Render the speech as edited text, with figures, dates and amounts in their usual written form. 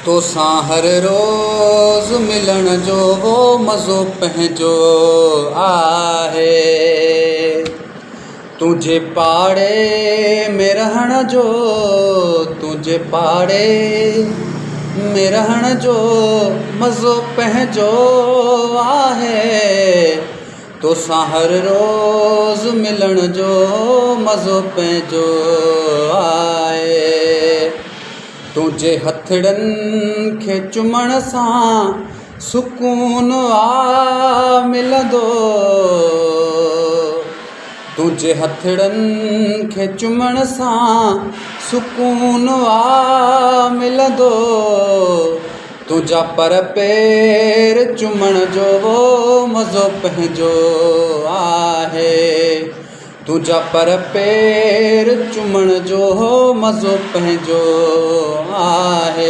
तोसां हर रोज़ मिलण जो वो मज़ो पंहिंजो आहे। तुंहिंजे पाड़े में रहण जो, तुंहिंजे पाड़े में रहण जो मज़ो पंहिंजो आहे। तोसां हर रोज़ मिलण जो मज़ो पंहिंजो आहे। तुंहिंजे हथड़नि खे चुमण सां सुकून मिलंदो। तुंहिंजे हथड़नि खे चुमण सां सुकून मिलंदो। तुंहिंजा पर पेर चुमण जो वो मज़ो पंहिंजो आहे। तुंहिंजा पर पेर चुमण जो मज़ो पंहिंजो आहे।